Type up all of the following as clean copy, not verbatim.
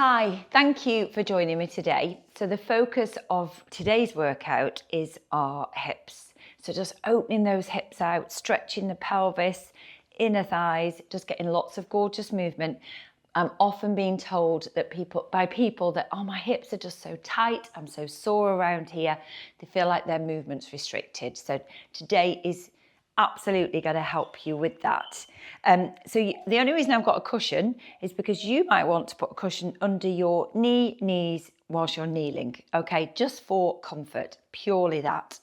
Hi, thank you for joining me today. So the focus of today's workout is our hips. So just opening those hips out, stretching the pelvis, inner thighs, just getting lots of gorgeous movement. I'm often being told that people that, oh, my hips are just so tight, I'm so sore around here. They feel like their movement's restricted. So today is absolutely going to help you with that. The only reason I've got a cushion is because you might want to put a cushion under your knees whilst you're kneeling. Okay, just for comfort, purely that.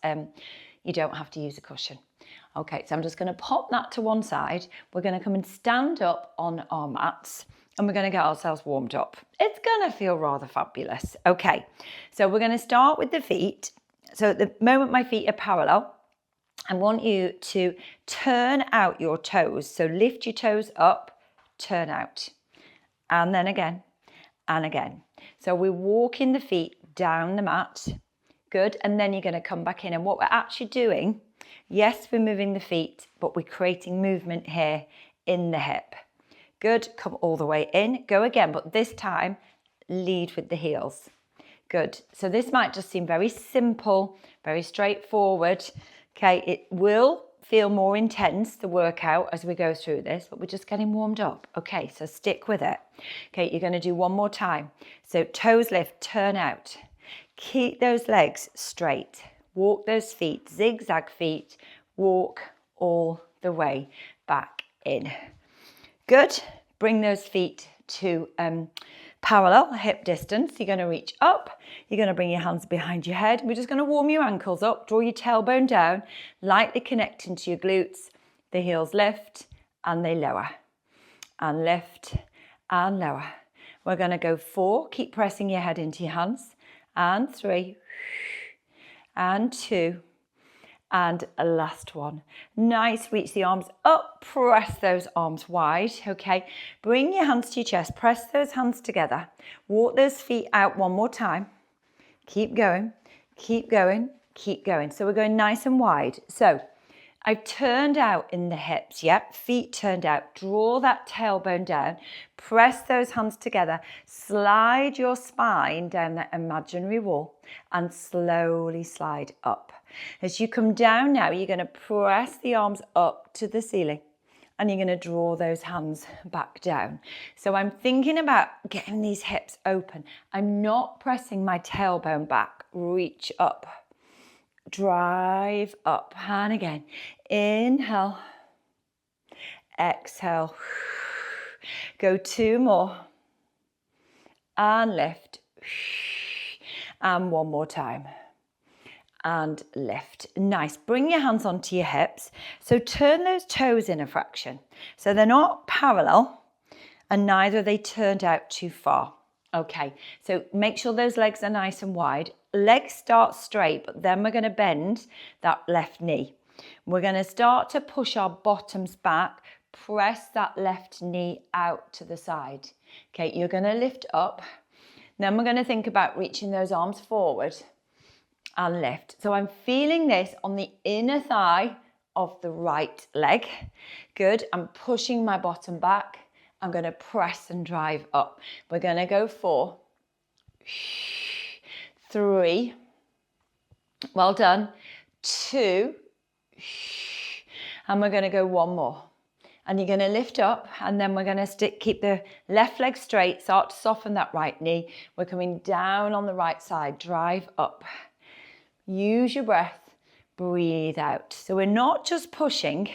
You don't have to use a cushion. Okay, so I'm just going to pop that to one side. We're going to come and stand up on our mats and we're going to get ourselves warmed up. It's going to feel rather fabulous. Okay, so we're going to start with the feet. So at the moment my feet are parallel, I want you to turn out your toes. So lift your toes up, turn out, and then again, and again. So we're walking the feet down the mat. Good. And then you're going to come back in. And what we're actually doing, yes, we're moving the feet, but we're creating movement here in the hip. Good. Come all the way in. Go again, but this time lead with the heels. Good. So this might just seem very simple, very straightforward. Okay, it will feel more intense, the workout, as we go through this, but we're just getting warmed up. Okay, so stick with it. Okay, you're going to do one more time. So toes lift, turn out. Keep those legs straight. Walk those feet, zigzag feet. Walk all the way back in. Good. Bring those feet to parallel hip distance. You're going to reach up. You're going to bring your hands behind your head. We're just going to warm your ankles up. Draw your tailbone down, lightly connecting to your glutes. The heels lift and they lower. And lift and lower. We're going to go 4. Keep pressing your head into your hands. And 3. And 2. And a last one. Nice, reach the arms up, press those arms wide, okay? Bring your hands to your chest, press those hands together. Walk those feet out one more time. Keep going, keep going, keep going. So we're going nice and wide. So I've turned out in the hips, yep, feet turned out. Draw that tailbone down, press those hands together, slide your spine down that imaginary wall and slowly slide up. As you come down now, you're going to press the arms up to the ceiling and you're going to draw those hands back down. So I'm thinking about getting these hips open. I'm not pressing my tailbone back. Reach up. Drive up and again. Inhale. Exhale. Go 2 more. And lift. And one more time. And lift. Nice. Bring your hands onto your hips. So turn those toes in a fraction. So they're not parallel and neither are they turned out too far. Okay, so make sure those legs are nice and wide. Legs start straight, but then we're going to bend that left knee. We're going to start to push our bottoms back. Press that left knee out to the side. Okay, you're going to lift up. Then we're going to think about reaching those arms forward and lift. So I'm feeling this on the inner thigh of the right leg. Good. I'm pushing my bottom back. I'm going to press and drive up. We're going to go 4, 3, well done, 2, and we're going to go 1 more. And you're going to lift up and then we're going to keep the left leg straight, start to soften that right knee. We're coming down on the right side, drive up. Use your breath, breathe out. So we're not just pushing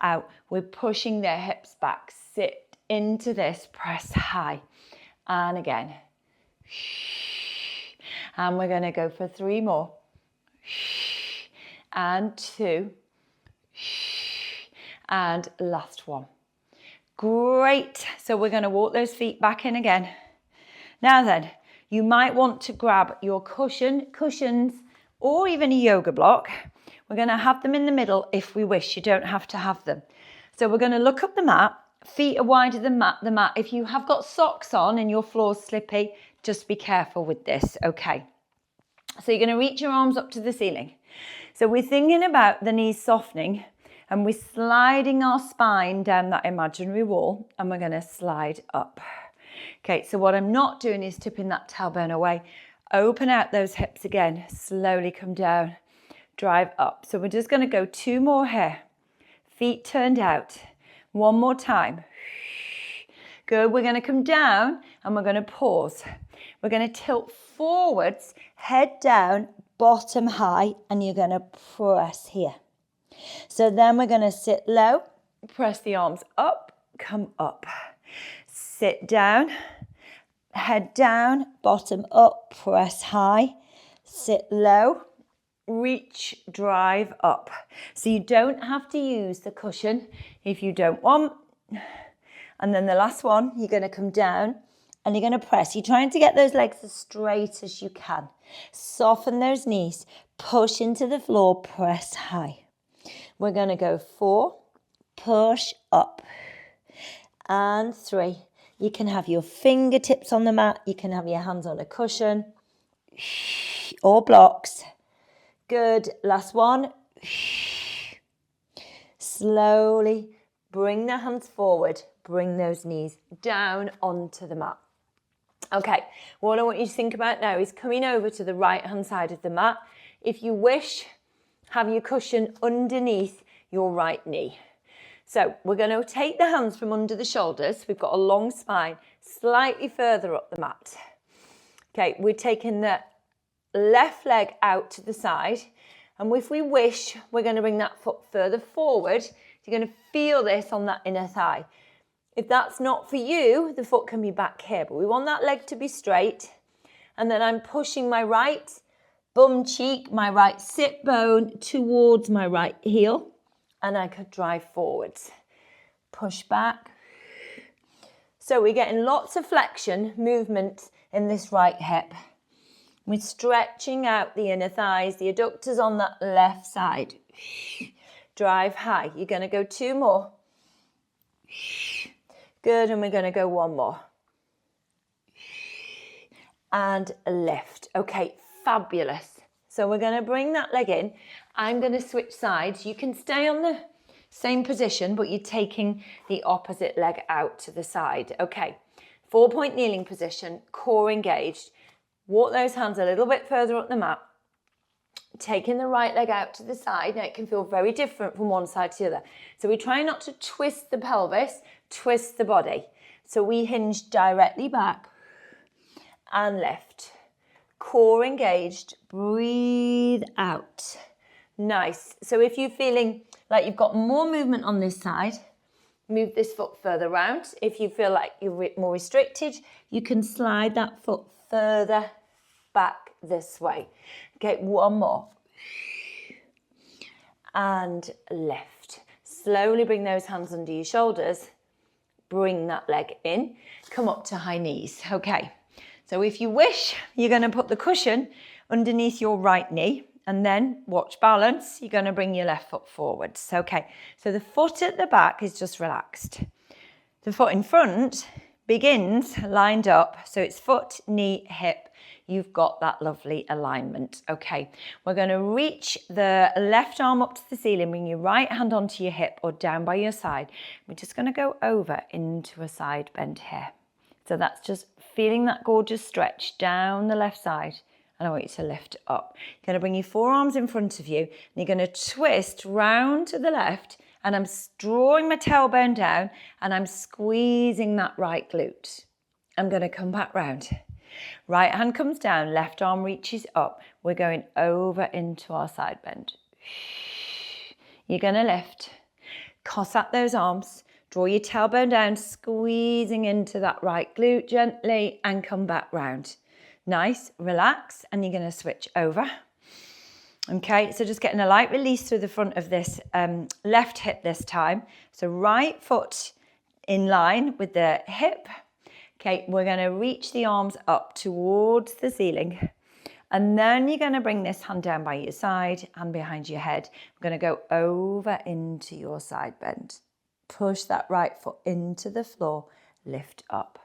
out, we're pushing their hips back. Sit into this, press high. And again. And we're going to go for 3 more. And 2. And last one. Great. So we're going to walk those feet back in again. Now then, you might want to grab your cushions, or even a yoga block. We're going to have them in the middle if we wish. You don't have to have them. So we're going to look up the mat. Feet are wider than the mat. If you have got socks on and your floor's slippy, just be careful with this, okay? So you're going to reach your arms up to the ceiling. So we're thinking about the knees softening and we're sliding our spine down that imaginary wall and we're going to slide up. Okay, so what I'm not doing is tipping that tailbone away. Open out those hips again, slowly come down, drive up. So we're just going to go 2 more here. Feet turned out. 1 more time. Good, we're going to come down and we're going to pause. We're going to tilt forwards, head down, bottom high, and you're going to press here. So then we're going to sit low, press the arms up, come up. Sit down, head down, bottom up, press high, sit low, reach, drive up. So you don't have to use the cushion if you don't want. And then the last one, you're going to come down and you're going to press. You're trying to get those legs as straight as you can. Soften those knees, push into the floor, press high. We're going to go 4, push up, and 3. You can have your fingertips on the mat. You can have your hands on a cushion or blocks. Good. Last one. Slowly bring the hands forward. Bring those knees down onto the mat. Okay, what I want you to think about now is coming over to the right-hand side of the mat. If you wish, have your cushion underneath your right knee. So we're going to take the hands from under the shoulders. We've got a long spine, slightly further up the mat. Okay, we're taking the left leg out to the side. And if we wish, we're going to bring that foot further forward. You're going to feel this on that inner thigh. If that's not for you, the foot can be back here. But we want that leg to be straight. And then I'm pushing my right bum cheek, my right sit bone towards my right heel. And I could drive forwards. Push back. So we're getting lots of flexion, movement in this right hip. We're stretching out the inner thighs, the adductors on that left side. Drive high. You're going to go 2 more. Good, and we're going to go 1 more. And lift. Okay, fabulous. So we're going to bring that leg in. I'm going to switch sides. You can stay on the same position, but you're taking the opposite leg out to the side. Okay, 4-point kneeling position, core engaged. Walk those hands a little bit further up the mat. Taking the right leg out to the side. Now it can feel very different from one side to the other. So we try not to twist the pelvis, twist the body. So we hinge directly back and lift. Core engaged, breathe out. Nice. So if you're feeling like you've got more movement on this side, move this foot further round. If you feel like you're more restricted, you can slide that foot further back this way. Okay, 1 more. And lift. Slowly bring those hands under your shoulders. Bring that leg in. Come up to high knees. Okay, so if you wish, you're going to put the cushion underneath your right knee. And then watch balance. You're going to bring your left foot forwards. Okay, so the foot at the back is just relaxed. The foot in front begins lined up. So it's foot, knee, hip. You've got that lovely alignment. Okay, we're going to reach the left arm up to the ceiling. Bring your right hand onto your hip or down by your side. We're just going to go over into a side bend here. So that's just feeling that gorgeous stretch down the left side. And I want you to lift up. You're going to bring your forearms in front of you. And you're going to twist round to the left. And I'm drawing my tailbone down. And I'm squeezing that right glute. I'm going to come back round. Right hand comes down. Left arm reaches up. We're going over into our side bend. You're going to lift. Cossack those arms. Draw your tailbone down. Squeezing into that right glute gently. And come back round. Nice, relax, and you're going to switch over. Okay, so just getting a light release through the front of this left hip this time. So right foot in line with the hip. Okay, we're going to reach the arms up towards the ceiling. And then you're going to bring this hand down by your side and behind your head. We're going to go over into your side bend. Push that right foot into the floor, lift up.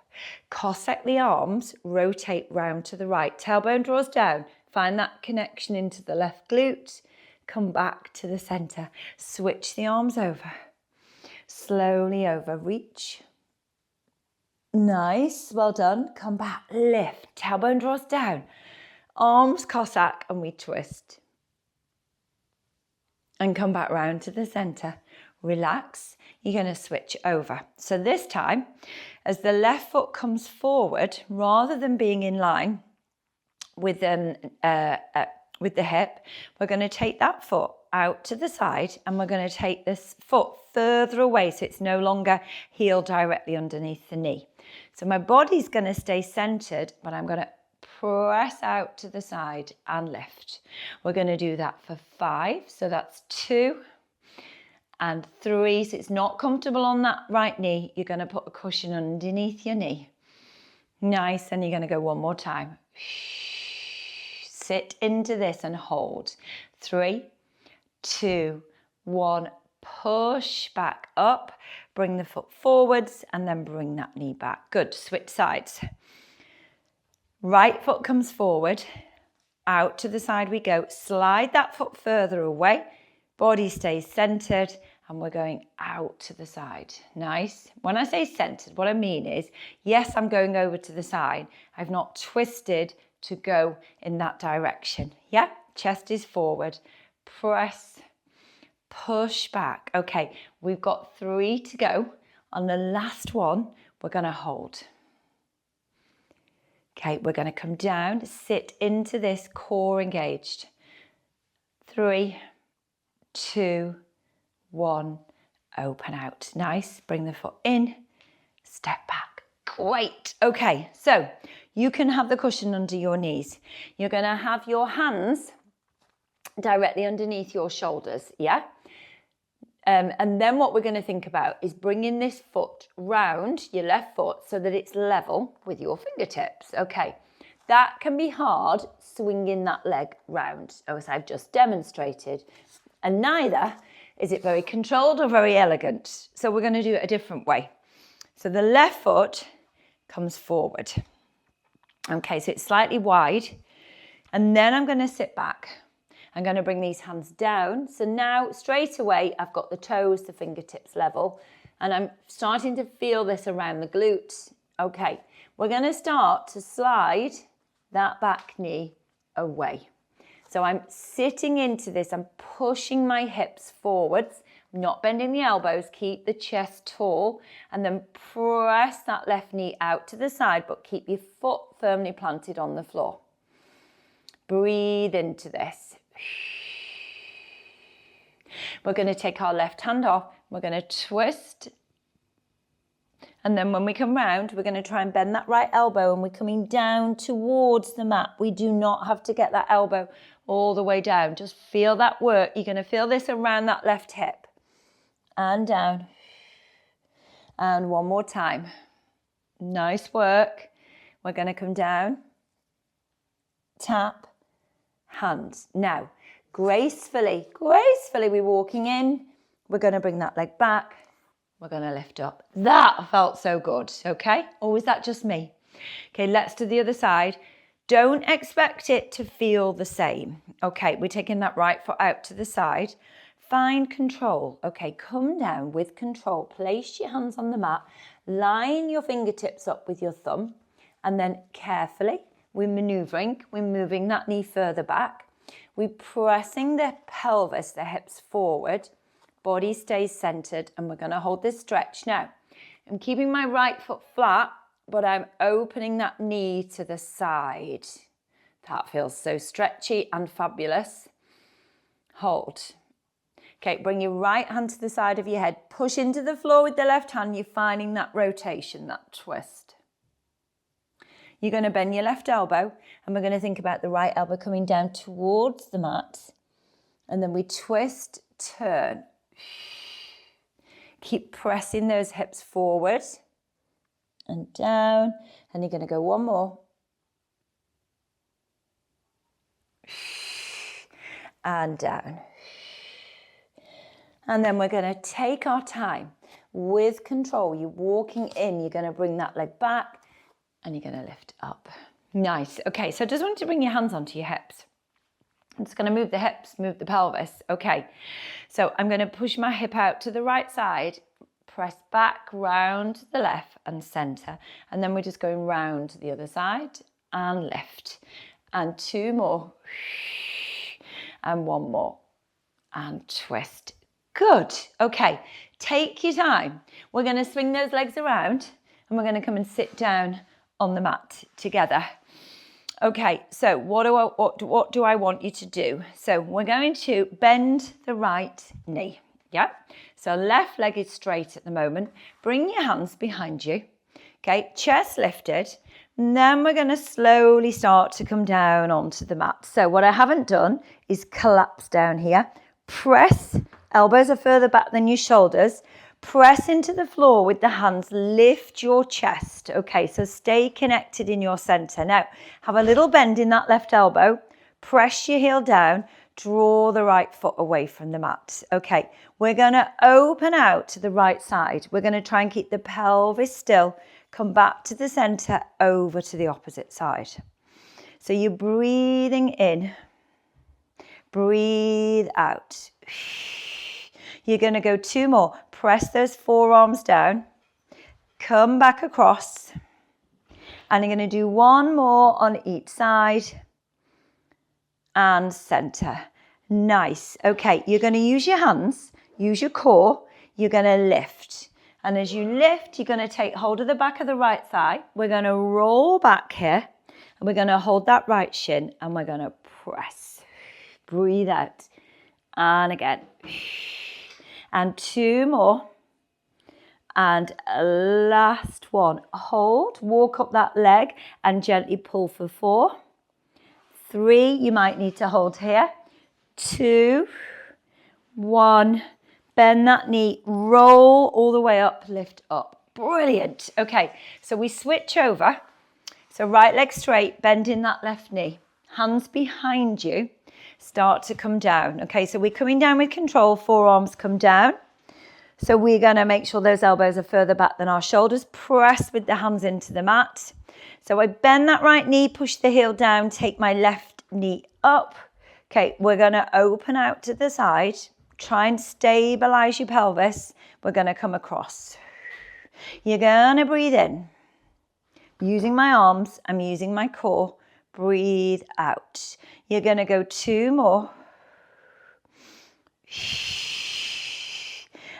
Cossack the arms, rotate round to the right. Tailbone draws down. Find that connection into the left glute. Come back to the center. Switch the arms over. Slowly over. Reach. Nice, well done. Come back, lift, tailbone draws down. Arms Cossack and we twist. And come back round to the center. Relax. You're going to switch over. So this time, as the left foot comes forward, rather than being in line with the hip, we're going to take that foot out to the side and we're going to take this foot further away so it's no longer heel directly underneath the knee. So my body's going to stay centered, but I'm going to press out to the side and lift. We're going to do that for 5. So that's 2 and 3. So it's not comfortable on that right knee. You're going to put a cushion underneath your knee. Nice. And you're going to go one more time. Sit into this and hold. 3, 2, 1. Push back up. Bring the foot forwards and then bring that knee back. Good. Switch sides. Right foot comes forward, out to the side we go. Slide that foot further away. Body stays centered and we're going out to the side. Nice. When I say centered, what I mean is, yes, I'm going over to the side. I've not twisted to go in that direction. Yeah, chest is forward. Press, push back. Okay, we've got 3 to go. On the last one, we're going to hold. Okay, we're going to come down, sit into this, core engaged. 3, 2, 1, open out. Nice, bring the foot in, step back. Great. Okay, so you can have the cushion under your knees. You're going to have your hands directly underneath your shoulders, yeah? And then what we're going to think about is bringing this foot round your left foot so that it's level with your fingertips. Okay, that can be hard swinging that leg round, as I've just demonstrated. And neither is it very controlled or very elegant. So we're going to do it a different way. So the left foot comes forward. Okay, so it's slightly wide. And then I'm going to sit back. I'm going to bring these hands down. So now straight away, I've got the toes, the fingertips level, and I'm starting to feel this around the glutes. Okay, we're going to start to slide that back knee away. So I'm sitting into this, I'm pushing my hips forwards, not bending the elbows, keep the chest tall, and then press that left knee out to the side, but keep your foot firmly planted on the floor. Breathe into this. We're going to take our left hand off. We're going to twist. And then when we come round, we're going to try and bend that right elbow and we're coming down towards the mat. We do not have to get that elbow all the way down. Just feel that work. You're going to feel this around that left hip. And down. And one more time. Nice work. We're going to come down. Tap. Hands. Now, gracefully, we're walking in. We're going to bring that leg back. We're going to lift up. That felt so good, okay? Or was that just me? Okay, let's do the other side. Don't expect it to feel the same. Okay, we're taking that right foot out to the side. Find control. Okay, come down with control. Place your hands on the mat. Line your fingertips up with your thumb. And then carefully, we're moving that knee further back. We're pressing the pelvis, the hips forward. Body stays centered and we're going to hold this stretch. Now, I'm keeping my right foot flat, but I'm opening that knee to the side. That feels so stretchy and fabulous. Hold. Okay, bring your right hand to the side of your head. Push into the floor with the left hand. You're finding that rotation, that twist. You're going to bend your left elbow and we're going to think about the right elbow coming down towards the mat. And then we twist, turn. Keep pressing those hips forward and down. And you're going to go one more. And down. And then we're going to take our time with control. You're walking in. You're going to bring that leg back. And you're going to lift up. Nice. Okay, so I just want to bring your hands onto your hips. I'm just going to move the hips, move the pelvis. Okay, so I'm going to push my hip out to the right side, press back round the left and center. And then we're just going round to the other side and lift. And 2 more. And 1 more. And twist. Good. Okay, take your time. We're going to swing those legs around and we're going to come and sit down on the mat together. Okay, so what do I want you to do? So we're going to bend the right knee. Yeah, so left leg is straight at the moment. Bring your hands behind you. Okay, chest lifted. And then we're going to slowly start to come down onto the mat. So what I haven't done is collapse down here. Press, elbows are further back than your shoulders. Press into the floor with the hands, lift your chest. Okay, so stay connected in your center. Now, have a little bend in that left elbow. Press your heel down. Draw the right foot away from the mat. Okay, we're going to open out to the right side. We're going to try and keep the pelvis still. Come back to the center, over to the opposite side. So you're breathing in. Breathe out. You're going to go 2 more. Press those forearms down. Come back across. And you're going to do 1 more on each side. And center. Nice. Okay, you're going to use your hands, use your core. You're going to lift. And as you lift, you're going to take hold of the back of the right thigh. We're going to roll back here. And we're going to hold that right shin. And we're going to press. Breathe out. And again. And 2 more. And last one. Hold. Walk up that leg and gently pull for 4. 3. You might need to hold here. 2. 1. Bend that knee. Roll all the way up. Lift up. Brilliant. Okay. So we switch over. So right leg straight. Bending that left knee. Hands behind you. Start to come down. Okay, so we're coming down with control. Forearms come down. So we're going to make sure those elbows are further back than our shoulders. Press with the hands into the mat. So I bend that right knee, push the heel down, take my left knee up. Okay, we're going to open out to the side. Try and stabilize your pelvis. We're going to come across. You're going to breathe in. Using my arms, I'm using my core. Breathe out. You're going to go 2 more.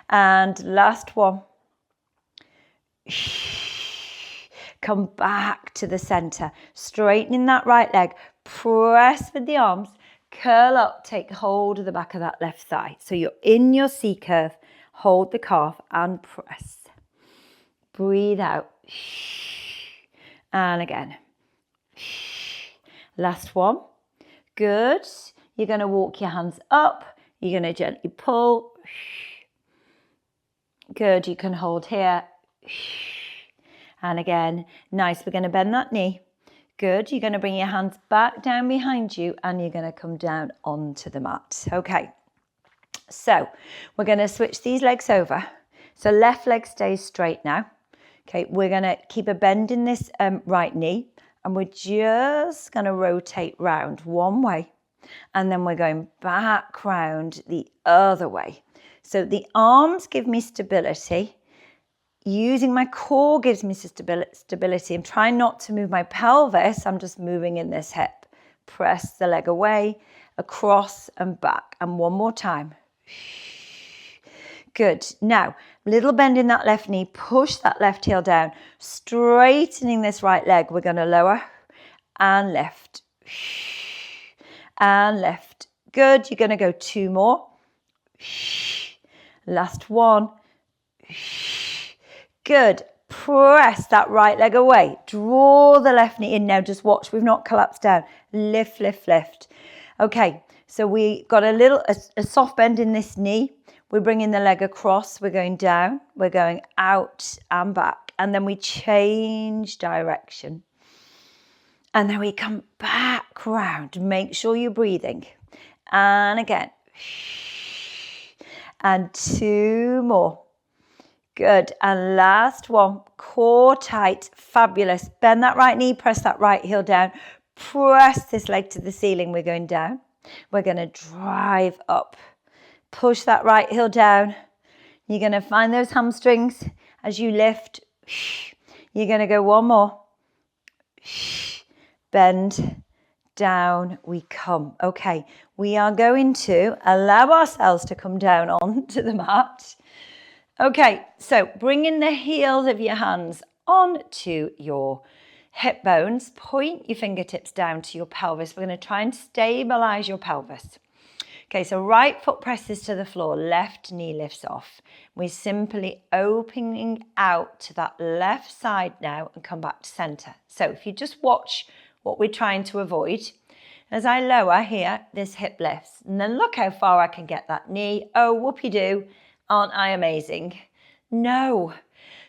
And last one. Come back to the center. Straightening that right leg. Press with the arms. Curl up. Take hold of the back of that left thigh. So you're in your C curve. Hold the calf and press. Breathe out. And again. Last one. Good. You're going to walk your hands up. You're going to gently pull. Good. You can hold here. And again. Nice. We're going to bend that knee. Good. You're going to bring your hands back down behind you and you're going to come down onto the mat. Okay. So we're going to switch these legs over. So left leg stays straight now. Okay. We're going to keep a bend in this right knee. And we're just going to rotate round one way. And then we're going back round the other way. So the arms give me stability. Using my core gives me stability. I'm trying not to move my pelvis. I'm just moving in this hip. Press the leg away, across and back. And 1 more time. Good. Now, little bend in that left knee. Push that left heel down. Straightening this right leg. We're going to lower and lift. And lift. Good. You're going to go 2 more. Last one. Good. Press that right leg away. Draw the left knee in now. Just watch. We've not collapsed down. Lift, lift, lift. Okay. So we got a soft bend in this knee. We're bringing the leg across. We're going down. We're going out and back. And then we change direction. And then we come back round. Make sure you're breathing. And again. And 2 more. Good. And last one. Core tight. Fabulous. Bend that right knee. Press that right heel down. Press this leg to the ceiling. We're going down. We're going to drive up. Push that right heel down. You're going to find those hamstrings as you lift. You're going to go one more. Bend, down we come. Okay, we are going to allow ourselves to come down onto the mat. Okay, so bringing the heels of your hands onto your hip bones. Point your fingertips down to your pelvis. We're going to try and stabilize your pelvis. Okay, so right foot presses to the floor, left knee lifts off. We're simply opening out to that left side now and come back to center. So if you just watch what we're trying to avoid, as I lower here, this hip lifts. And then look how far I can get that knee. Oh, whoopee-doo, aren't I amazing? No.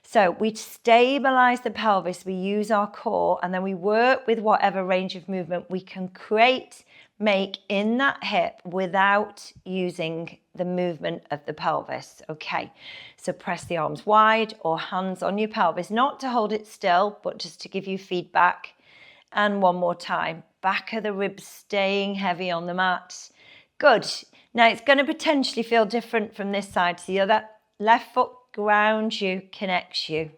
So we stabilize the pelvis, we use our core, and then we work with whatever range of movement we can make in that hip without using the movement of the pelvis. Okay, so press the arms wide or hands on your pelvis, not to hold it still, but just to give you feedback. And one more time, back of the ribs staying heavy on the mat. Good. Now it's going to potentially feel different from this side to the other. Left foot grounds you, connects you,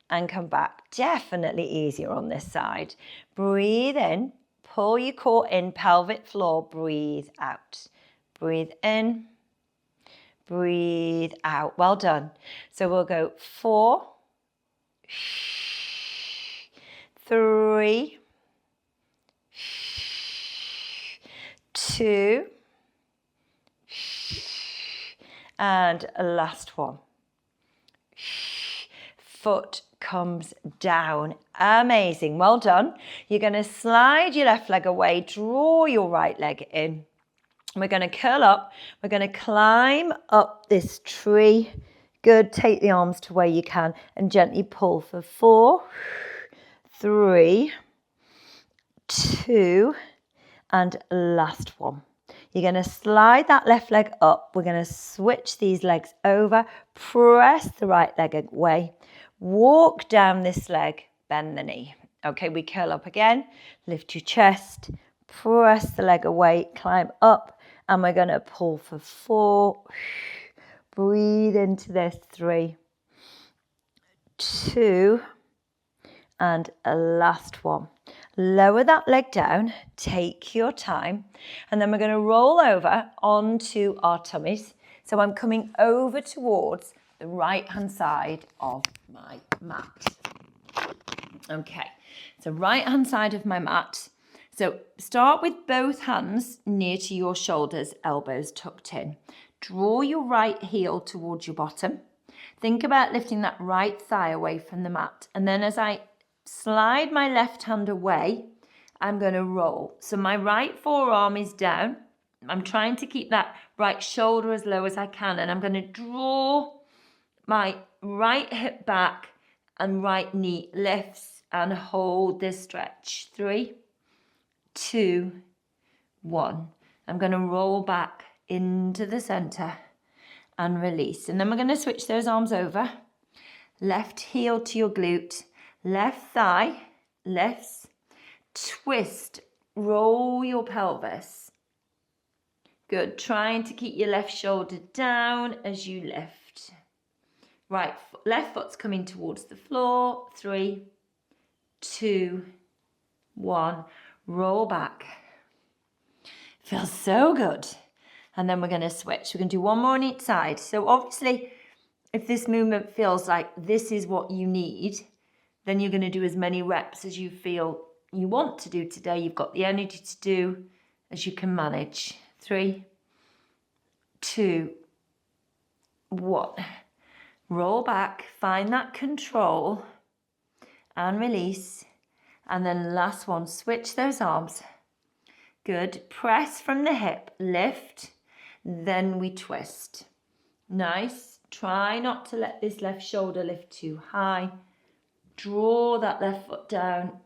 and come back. Definitely easier on this side. Breathe in, pull your core in, pelvic floor, breathe out. Breathe in, breathe out. Well done. So we'll go 4, 3, 2, and a last one. Foot comes down. Amazing. Well done. You're going to slide your left leg away, draw your right leg in. We're going to curl up. We're going to climb up this tree. Good. Take the arms to where you can and gently pull for 4, 3, 2, and last one. You're going to slide that left leg up. We're going to switch these legs over. Press the right leg away. Walk down this leg, bend the knee. Okay, we curl up again. Lift your chest. Press the leg away. Climb up. And we're going to pull for 4. Breathe into this. 3, 2, and a last one. Lower that leg down, take your time, and then we're going to roll over onto our tummies. So I'm coming over towards the right-hand side of my mat. Okay, so right-hand side of my mat. So start with both hands near to your shoulders, elbows tucked in. Draw your right heel towards your bottom. Think about lifting that right thigh away from the mat. And then as I slide my left hand away, I'm going to roll. So my right forearm is down. I'm trying to keep that right shoulder as low as I can. And I'm going to draw my right hip back and right knee lifts and hold this stretch. 3, 2, 1. I'm going to roll back into the center and release. And then we're going to switch those arms over. Left heel to your glute. Left thigh lifts, twist, roll your pelvis. Good, trying to keep your left shoulder down as you lift. Right, left foot's coming towards the floor. 3, 2, 1, roll back. Feels so good. And then we're going to switch. We're going to do one more on each side. So obviously, if this movement feels like this is what you need, then you're going to do as many reps as you feel you want to do today. You've got the energy to do as you can manage. 3, 2, 1. Roll back, find that control and release. And then last one, switch those arms. Good. Press from the hip, lift, then we twist. Nice. Try not to let this left shoulder lift too high. Draw that left foot down.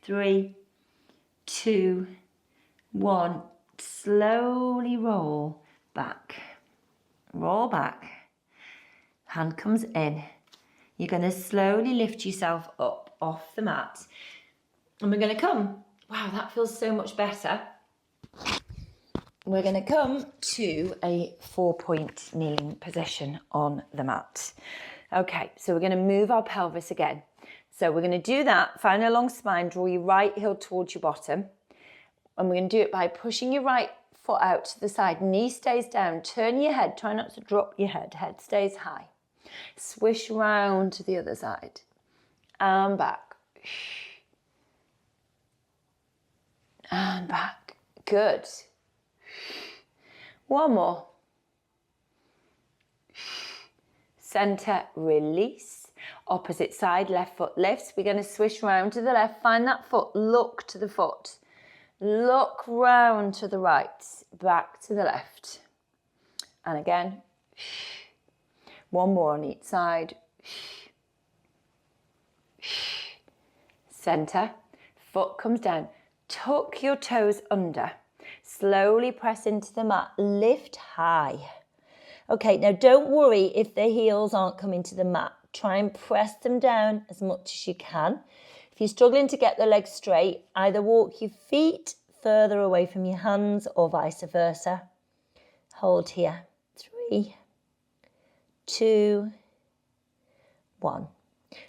3, 2, 1. Slowly roll back. Roll back. Hand comes in. You're going to slowly lift yourself up off the mat. And we're going to come. Wow, that feels so much better. we're going to come to a 4-point kneeling position on the mat. Okay, so we're going to move our pelvis again. So we're going to do that, find a long spine, draw your right heel towards your bottom. And we're going to do it by pushing your right foot out to the side. Knee stays down, turn your head, try not to drop your head. Head stays high. Swish round to the other side. And back. And back. Good. One more. Center, release. Opposite side, left foot lifts. We're going to swish round to the left. Find that foot, look to the foot. Look round to the right, back to the left. And again. One more on each side. Center, foot comes down. Tuck your toes under. Slowly press into the mat. Lift high. Okay, now don't worry if the heels aren't coming to the mat. Try and press them down as much as you can. If you're struggling to get the legs straight, either walk your feet further away from your hands or vice versa. Hold here. 3, 2, 1.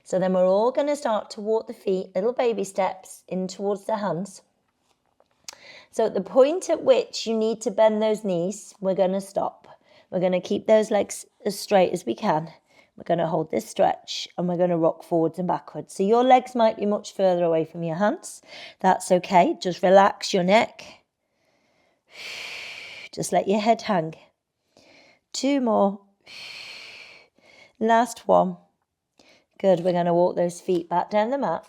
So then we're all going to start to walk the feet, little baby steps, in towards the hands. So at the point at which you need to bend those knees, we're going to stop. We're going to keep those legs as straight as we can. We're going to hold this stretch and we're going to rock forwards and backwards. So your legs might be much further away from your hands. That's okay. Just relax your neck. Just let your head hang. 2 more. Last one. Good. We're going to walk those feet back down the mat.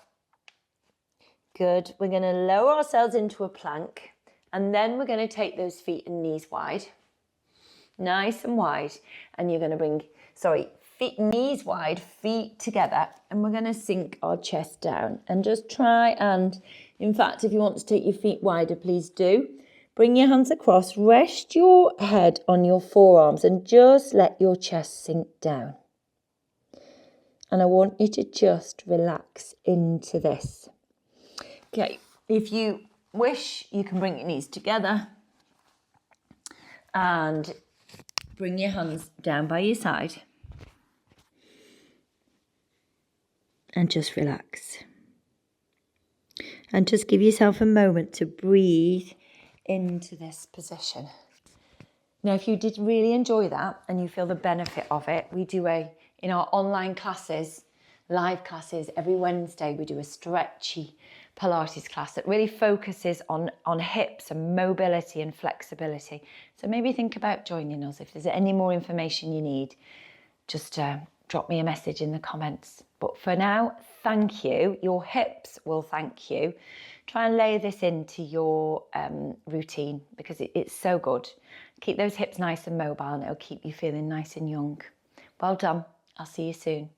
Good. We're going to lower ourselves into a plank. And then we're going to take those feet and knees wide. Nice and wide. And you're going to bring, knees wide, feet together. And we're going to sink our chest down. And just try and, in fact, if you want to take your feet wider, please do. Bring your hands across. Rest your head on your forearms and just let your chest sink down. And I want you to just relax into this. Okay, if you wish, you can bring your knees together and bring your hands down by your side and just relax. And just give yourself a moment to breathe into this position. Now, if you did really enjoy that and you feel the benefit of it, we do in our online classes, live classes, every Wednesday, we do a stretchy Pilates class that really focuses on hips and mobility and flexibility. So maybe think about joining us. If there's any more information you need, just drop me a message in the comments. But for now, thank you. Your hips will thank you. Try and lay this into your routine because it's so good. Keep those hips nice and mobile and it'll keep you feeling nice and young. Well done. I'll see you soon.